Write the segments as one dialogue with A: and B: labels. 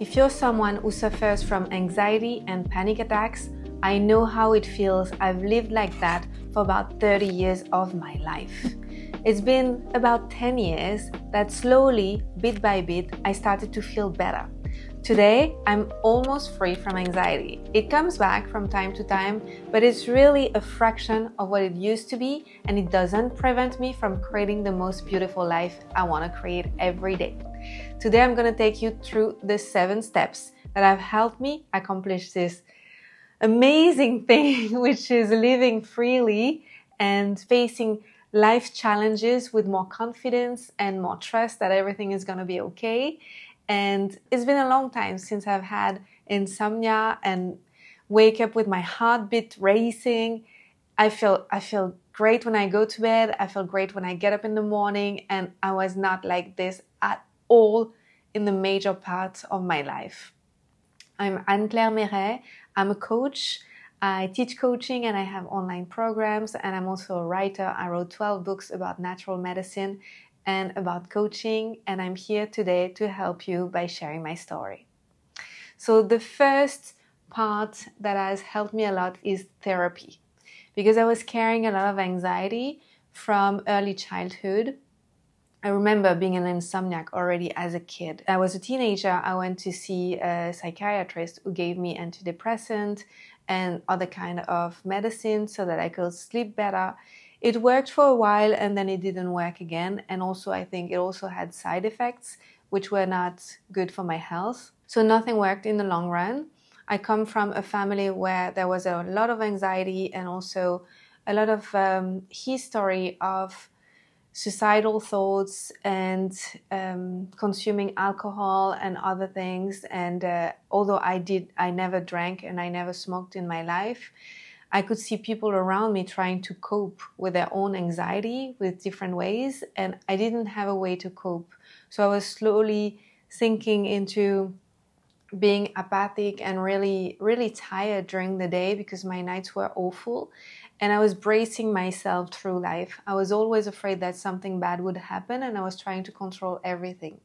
A: If you're someone who suffers from anxiety and panic attacks, I know how it feels. I've lived like that for about 30 years of my life. It's been about 10 years that slowly, bit by bit, I started to feel better. Today, I'm almost free from anxiety. It comes back from time to time, but it's really a fraction of what it used to be, and it doesn't prevent me from creating the most beautiful life I want to create every day. Today, I'm going to take you through the 7 steps that have helped me accomplish this amazing thing, which is living freely and facing life challenges with more confidence and more trust that everything is going to be okay. And it's been a long time since I've had insomnia and wake up with my heartbeat racing. I feel great when I go to bed. I feel great when I get up in the morning, and I was not like this at all in the major parts of my life. I'm Anne-Claire Meret. I'm a coach. I teach coaching and I have online programs, and I'm also a writer. I wrote 12 books about natural medicine and about coaching, and I'm here today to help you by sharing my story. So the first part that has helped me a lot is therapy, because I was carrying a lot of anxiety from early childhood. I remember being an insomniac already as a kid. I was a teenager. I went to see a psychiatrist who gave me antidepressant and other kind of medicine so that I could sleep better. It worked for a while, and then it didn't work again. And also, I think it also had side effects, which were not good for my health. So nothing worked in the long run. I come from a family where there was a lot of anxiety and also a lot of history of suicidal thoughts and consuming alcohol and other things. And although I never drank and I never smoked in my life, I could see people around me trying to cope with their own anxiety with different ways, and I didn't have a way to cope. So I was slowly sinking into being apathic and really, really tired during the day because my nights were awful. And I was bracing myself through life. I was always afraid that something bad would happen, and I was trying to control everything.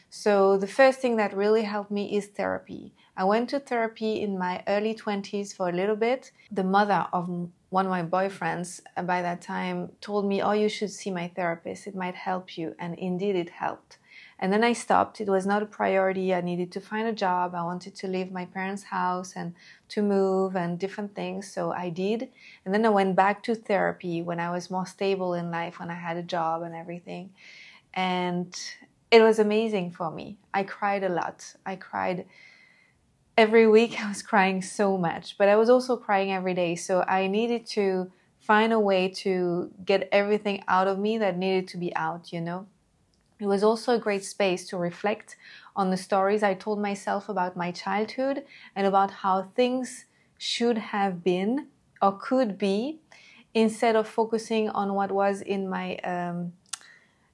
A: So the first thing that really helped me is therapy. I went to therapy in my early 20s for a little bit. The mother of one of my boyfriends by that time told me, "Oh, you should see my therapist. It might help you." And indeed it helped. And then I stopped. It was not a priority. I needed to find a job. I wanted to leave my parents' house and to move and different things. So I did. And then I went back to therapy when I was more stable in life, when I had a job and everything. And it was amazing for me. I cried a lot. I cried every week. I was crying so much, but I was also crying every day. So I needed to find a way to get everything out of me that needed to be out, you know. It was also a great space to reflect on the stories I told myself about my childhood and about how things should have been or could be, instead of focusing on what was in my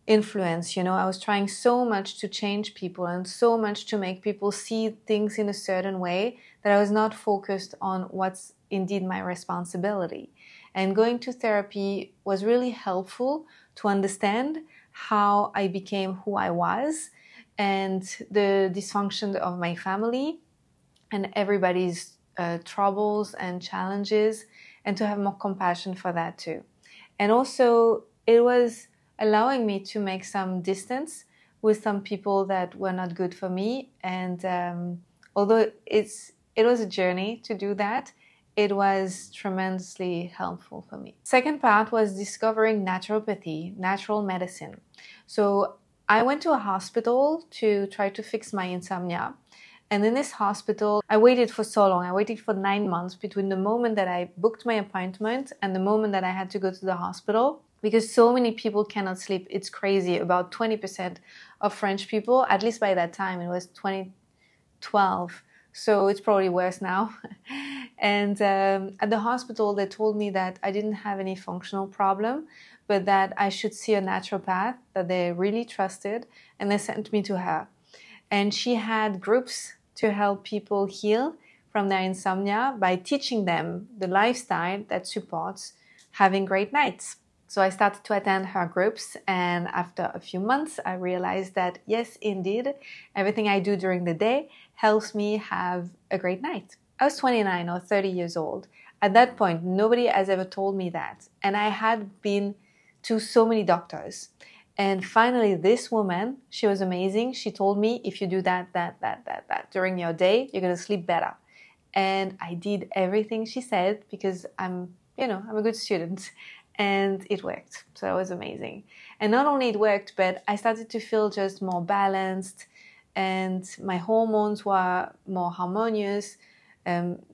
A: influence. You know, I was trying so much to change people and so much to make people see things in a certain way that I was not focused on what's indeed my responsibility. And going to therapy was really helpful to understand how I became who I was and the dysfunction of my family and everybody's troubles and challenges, and to have more compassion for that too. And also it was allowing me to make some distance with some people that were not good for me. And although it was a journey to do that, it was tremendously helpful for me. Second part was discovering naturopathy, natural medicine. So I went to a hospital to try to fix my insomnia. And in this hospital, I waited for so long. I waited for 9 months between the moment that I booked my appointment and the moment that I had to go to the hospital, because so many people cannot sleep. It's crazy. About 20% of French people, at least by that time, it was 2012. So it's probably worse now. And at the hospital, they told me that I didn't have any functional problem, but that I should see a naturopath that they really trusted, and they sent me to her. And she had groups to help people heal from their insomnia by teaching them the lifestyle that supports having great nights. So I started to attend her groups, and after a few months, I realized that yes, indeed, everything I do during the day helps me have a great night. I was 29 or 30 years old. At that point, nobody has ever told me that. And I had been to so many doctors. And finally, this woman, she was amazing. She told me, if you do that during your day, you're going to sleep better. And I did everything she said because I'm a good student. And it worked. So it was amazing. And not only it worked, but I started to feel just more balanced, and my hormones were more harmonious,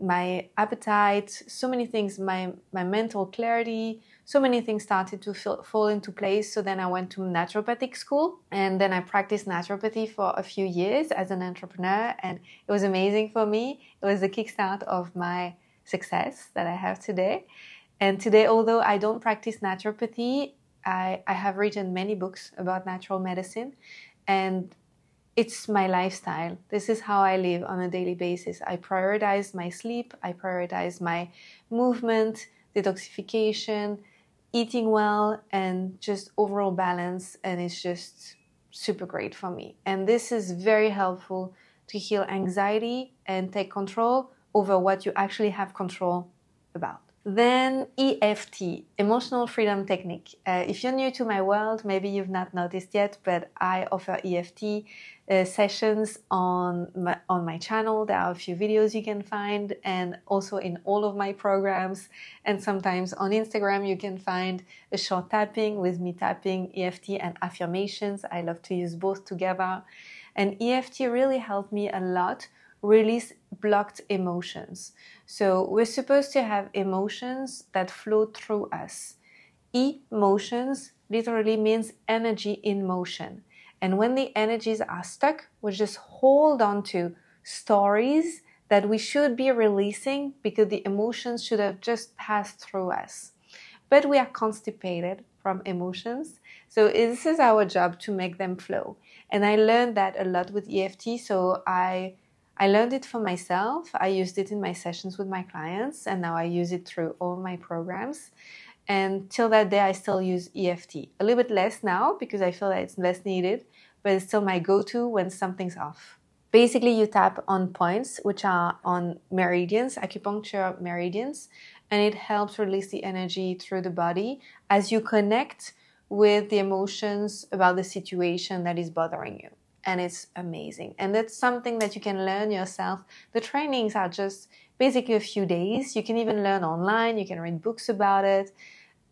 A: my appetite, so many things, my mental clarity, so many things started to fall into place. So then I went to naturopathic school, and then I practiced naturopathy for a few years as an entrepreneur, and it was amazing for me. It was the kickstart of my success that I have today. And today, although I don't practice naturopathy, I have written many books about natural medicine, and it's my lifestyle. This is how I live on a daily basis. I prioritize my sleep, I prioritize my movement, detoxification, eating well, and just overall balance, and it's just super great for me. And this is very helpful to heal anxiety and take control over what you actually have control about. Then EFT, Emotional Freedom Technique. If you're new to my world, maybe you've not noticed yet, but I offer EFT sessions on my channel. There are a few videos you can find, and also in all of my programs. And sometimes on Instagram, you can find a short tapping with me tapping EFT and affirmations. I love to use both together. And EFT really helped me a lot release blocked emotions. So we're supposed to have emotions that flow through us. Emotions literally means energy in motion. And when the energies are stuck, we just hold on to stories that we should be releasing because the emotions should have just passed through us. But we are constipated from emotions. So this is our job to make them flow. And I learned that a lot with EFT. So I learned it for myself. I used it in my sessions with my clients, and now I use it through all my programs. And till that day, I still use EFT. A little bit less now because I feel that it's less needed, but it's still my go-to when something's off. Basically, you tap on points, which are on meridians, acupuncture meridians, and it helps release the energy through the body as you connect with the emotions about the situation that is bothering you. And it's amazing. And that's something that you can learn yourself. The trainings are just basically a few days. You can even learn online. You can read books about it.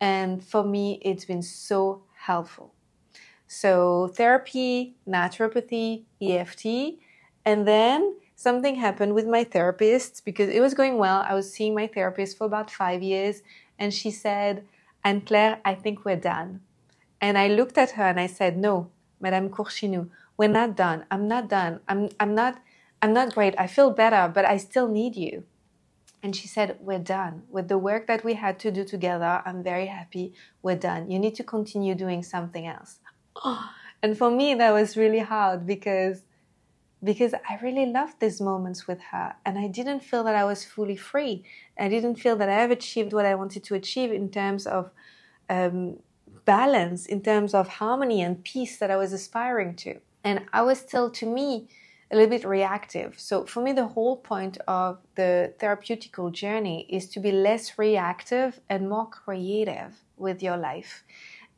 A: And for me, it's been so helpful. So therapy, naturopathy, EFT. And then something happened with my therapist because it was going well. I was seeing my therapist for about 5 years. And she said, Anne-Claire, I think we're done. And I looked at her and I said, no, Madame Courchinou, we're not done. I'm not done. I'm not great. I feel better, but I still need you. And she said, we're done. With the work that we had to do together, I'm very happy. We're done. You need to continue doing something else. Oh, and for me, that was really hard because I really loved these moments with her. And I didn't feel that I was fully free. I didn't feel that I have achieved what I wanted to achieve in terms of balance, in terms of harmony and peace that I was aspiring to. And I was still, to me, a little bit reactive. So for me, the whole point of the therapeutical journey is to be less reactive and more creative with your life.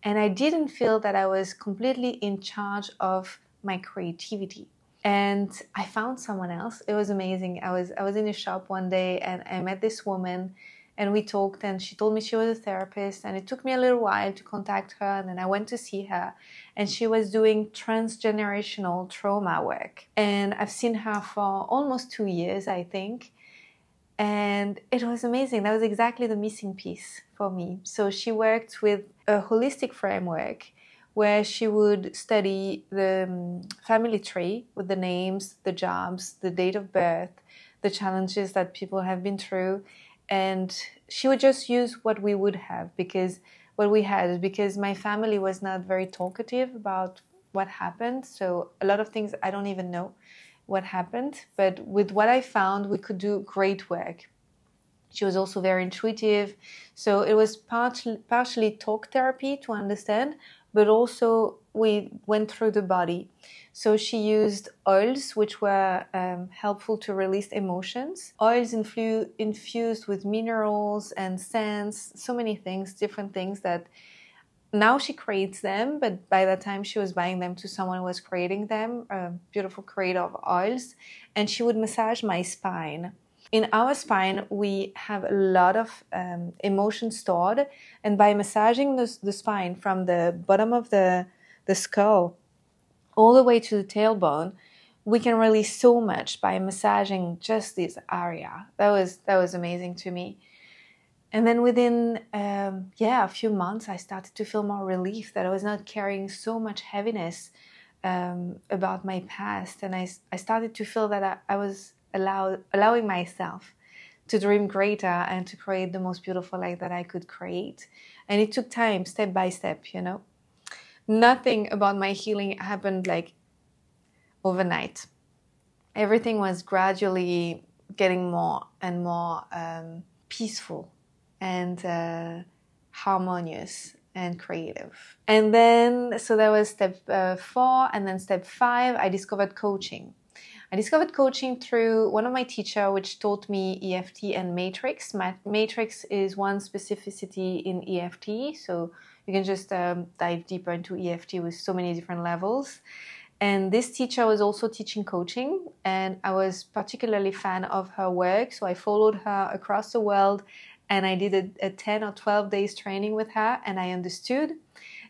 A: And I didn't feel that I was completely in charge of my creativity. And I found someone else. It was amazing. I was in a shop one day and I met this woman. And we talked, and she told me she was a therapist, and it took me a little while to contact her, and then I went to see her, and she was doing transgenerational trauma work. And I've seen her for almost 2 years, I think, and it was amazing. That was exactly the missing piece for me. So she worked with a holistic framework where she would study the family tree with the names, the jobs, the date of birth, the challenges that people have been through. And she would just use what we would have because my family was not very talkative about what happened. So a lot of things I don't even know what happened. But with what I found, we could do great work. She was also very intuitive. So it was partially talk therapy to understand, but also we went through the body. So she used oils which were helpful to release emotions. Oils infused with minerals and scents, so many things, different things that now she creates them, but by the time she was buying them to someone who was creating them, a beautiful creator of oils, and she would massage my spine. In our spine, we have a lot of emotion stored, and by massaging the spine from the bottom of the skull all the way to the tailbone, we can release so much by massaging just this area. That was amazing to me. And then within a few months, I started to feel more relief that I was not carrying so much heaviness about my past, and I started to feel that I was allowing myself to dream greater and to create the most beautiful life that I could create. And it took time, step by step, you know. Nothing about my healing happened like overnight. Everything was gradually getting more and more peaceful and harmonious and creative. And then, so that was step 4, and then step 5, I discovered coaching. I discovered coaching through one of my teachers, which taught me EFT and Matrix. Matrix is one specificity in EFT, so you can just dive deeper into EFT with so many different levels. And this teacher was also teaching coaching, and I was particularly fan of her work, so I followed her across the world, and I did a 10 or 12 days training with her, and I understood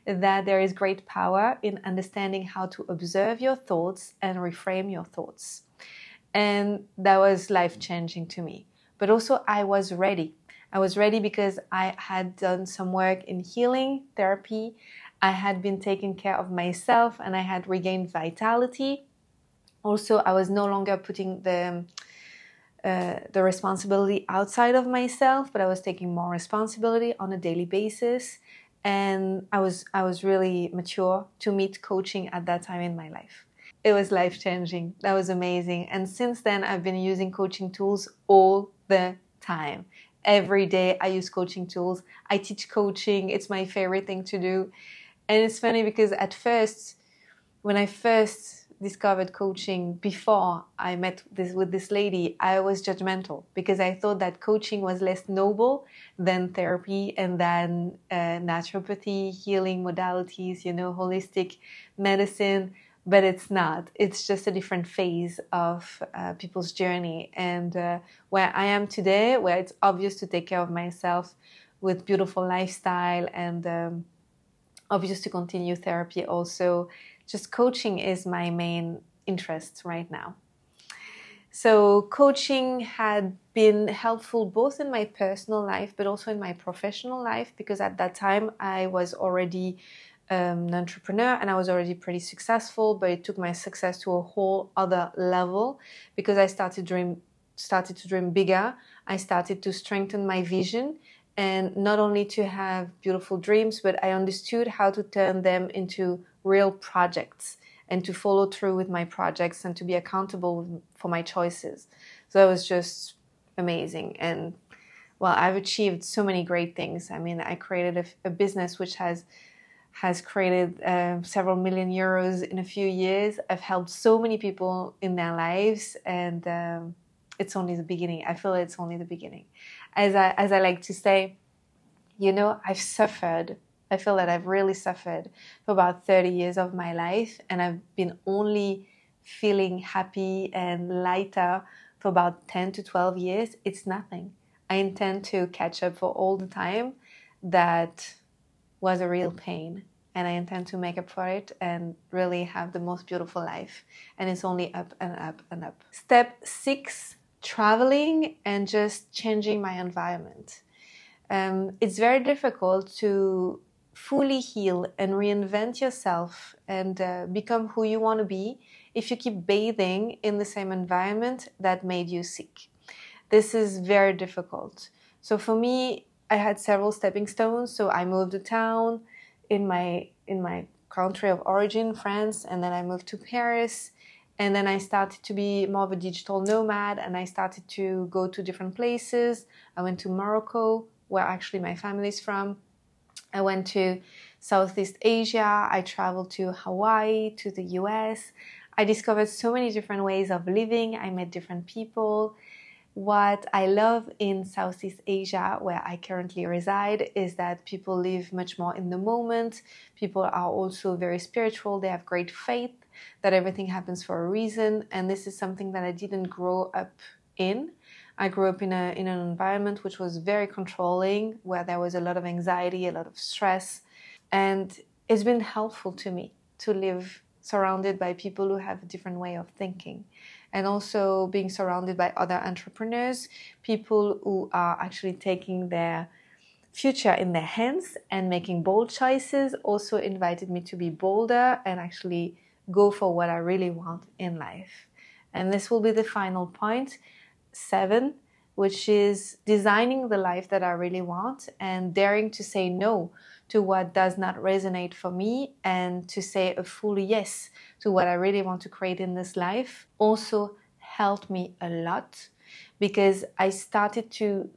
A: that there is great power in understanding how to observe your thoughts and reframe your thoughts. And that was life-changing to me. But also I was ready. I was ready because I had done some work in healing therapy. I had been taking care of myself and I had regained vitality. Also, I was no longer putting the responsibility outside of myself, but I was taking more responsibility on a daily basis. And I was really mature to meet coaching at that time in my life. It was life-changing. That was amazing. And since then, I've been using coaching tools all the time. Every day I use coaching tools. I teach coaching. It's my favorite thing to do. And it's funny because at first, when I first discovered coaching before I met with this lady, I was judgmental because I thought that coaching was less noble than therapy and than naturopathy, healing modalities, you know, holistic medicine. But it's not. It's just a different phase of people's journey. And where I am today, where it's obvious to take care of myself with beautiful lifestyle and obvious to continue therapy also, just coaching is my main interest right now. So coaching had been helpful both in my personal life but also in my professional life, because at that time I was already an entrepreneur and I was already pretty successful, but it took my success to a whole other level because I started to dream bigger. I started to strengthen my vision, and not only to have beautiful dreams, but I understood how to turn them into real projects and to follow through with my projects and to be accountable for my choices. So that was just amazing. And well, I've achieved so many great things. I mean, I created a business which has created several million euros in a few years. I've helped so many people in their lives, and it's only the beginning. I feel it's only the beginning. As I like to say, you know, I've suffered. I feel that I've really suffered for about 30 years of my life, and I've been only feeling happy and lighter for about 10 to 12 years. It's nothing. I intend to catch up for all the time that was a real pain, and I intend to make up for it and really have the most beautiful life. And it's only up and up and up. Step 6, traveling and just changing my environment. It's very difficult to fully heal and reinvent yourself and become who you want to be if you keep bathing in the same environment that made you sick. This is very difficult. So for me, I had several stepping stones. So I moved to town in my country of origin, France, and then I moved to Paris. And then I started to be more of a digital nomad, and I started to go to different places. I went to Morocco, where actually my family is from. I went to Southeast Asia. I traveled to Hawaii, to the US. I discovered so many different ways of living. I met different people. What I love in Southeast Asia, where I currently reside, is that people live much more in the moment. People are also very spiritual. They have great faith that everything happens for a reason. And this is something that I didn't grow up in. I grew up in an environment which was very controlling, where there was a lot of anxiety, a lot of stress. And it's been helpful to me to live surrounded by people who have a different way of thinking. And also being surrounded by other entrepreneurs, people who are actually taking their future in their hands and making bold choices, also invited me to be bolder and actually go for what I really want in life. And this will be the final point, 7, which is designing the life that I really want and daring to say no to what does not resonate for me and to say a full yes to what I really want to create in this life also helped me a lot, because I started to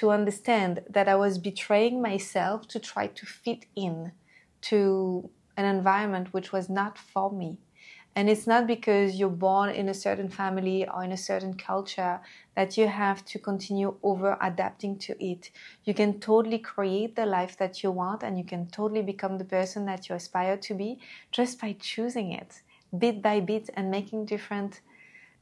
A: understand that I was betraying myself to try to fit in to an environment which was not for me. And it's not because you're born in a certain family or in a certain culture that you have to continue over-adapting to it. You can totally create the life that you want, and you can totally become the person that you aspire to be just by choosing it, bit by bit, and making different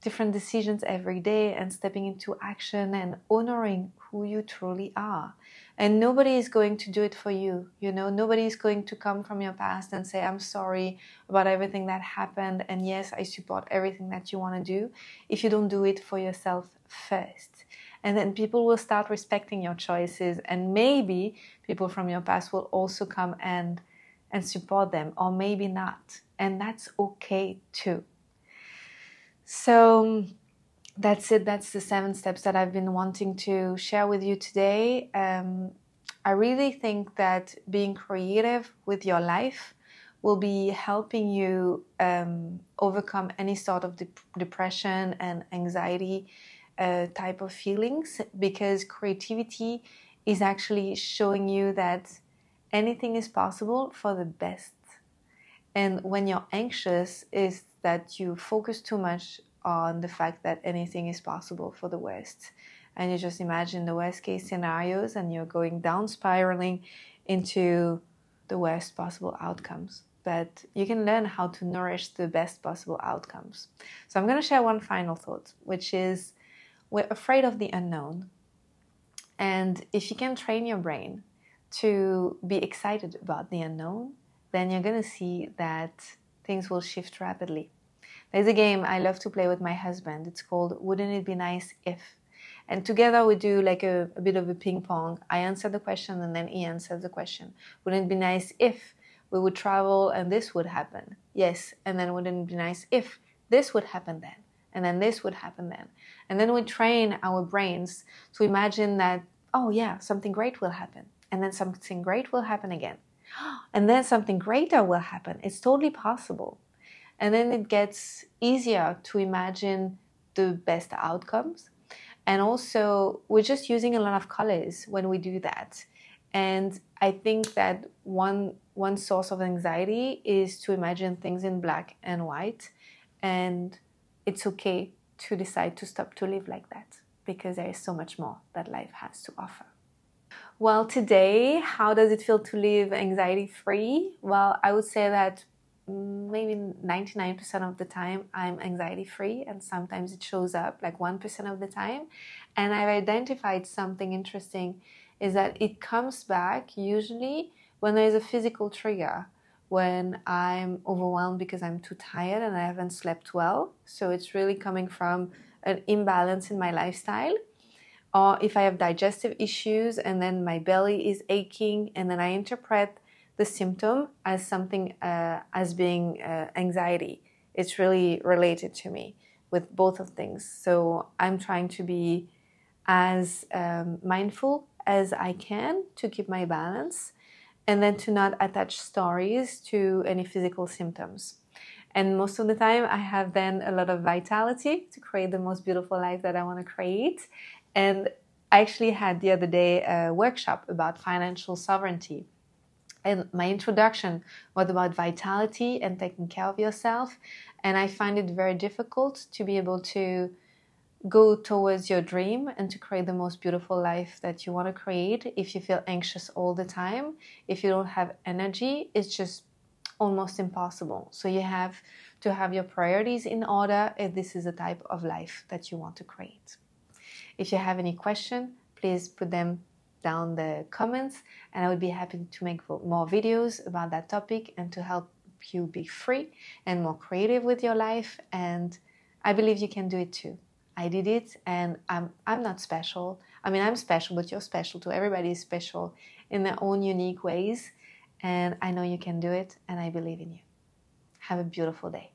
A: decisions every day and stepping into action and honoring who you truly are. And nobody is going to do it for you. You know, nobody is going to come from your past and say, I'm sorry about everything that happened, and yes, I support everything that you want to do, if you don't do it for yourself first. And then people will start respecting your choices, and maybe people from your past will also come and support them, or maybe not. And that's okay too. So that's it. That's the 7 steps that I've been wanting to share with you today. I really think that being creative with your life will be helping you overcome any sort of depression and anxiety type of feelings, because creativity is actually showing you that anything is possible for the best. And when you're anxious, is that you focus too much on the fact that anything is possible for the worst. And you just imagine the worst case scenarios, and you're going down spiraling into the worst possible outcomes. But you can learn how to nourish the best possible outcomes. So I'm going to share one final thought, which is we're afraid of the unknown. And if you can train your brain to be excited about the unknown, then you're going to see that things will shift rapidly. There's a game I love to play with my husband. It's called Wouldn't It Be Nice If? And together we do like a bit of a ping pong. I answer the question and then he answers the question. Wouldn't it be nice if we would travel and this would happen? Yes. And then wouldn't it be nice if this would happen then? And then this would happen then. And then we train our brains to imagine that, oh yeah, something great will happen. And then something great will happen again. And then something greater will happen. It's totally possible. And then it gets easier to imagine the best outcomes. And also, we're just using a lot of colors when we do that. And I think that one source of anxiety is to imagine things in black and white. And it's okay to decide to stop to live like that, because there is so much more that life has to offer. Well, today, how does it feel to live anxiety-free? Well, I would say that maybe 99% of the time I'm anxiety-free, and sometimes it shows up like 1% of the time. And I've identified something interesting, is that it comes back usually when there's a physical trigger, when I'm overwhelmed because I'm too tired and I haven't slept well. So it's really coming from an imbalance in my lifestyle. Or if I have digestive issues and then my belly is aching, and then I interpret the symptom as something as being anxiety. It's really related to me with both of things. So I'm trying to be as mindful as I can to keep my balance, and then to not attach stories to any physical symptoms. And most of the time I have then a lot of vitality to create the most beautiful life that I want to create. And I actually had the other day a workshop about financial sovereignty. And my introduction was about vitality and taking care of yourself. And I find it very difficult to be able to go towards your dream and to create the most beautiful life that you want to create if you feel anxious all the time. If you don't have energy, it's just almost impossible. So you have to have your priorities in order if this is the type of life that you want to create. If you have any question, please put them down the comments, and I would be happy to make more videos about that topic and to help you be free and more creative with your life. And I believe you can do it too. I did it, and I'm not special. I mean, I'm special, but you're special too. Everybody is special in their own unique ways. And I know you can do it, and I believe in you. Have a beautiful day.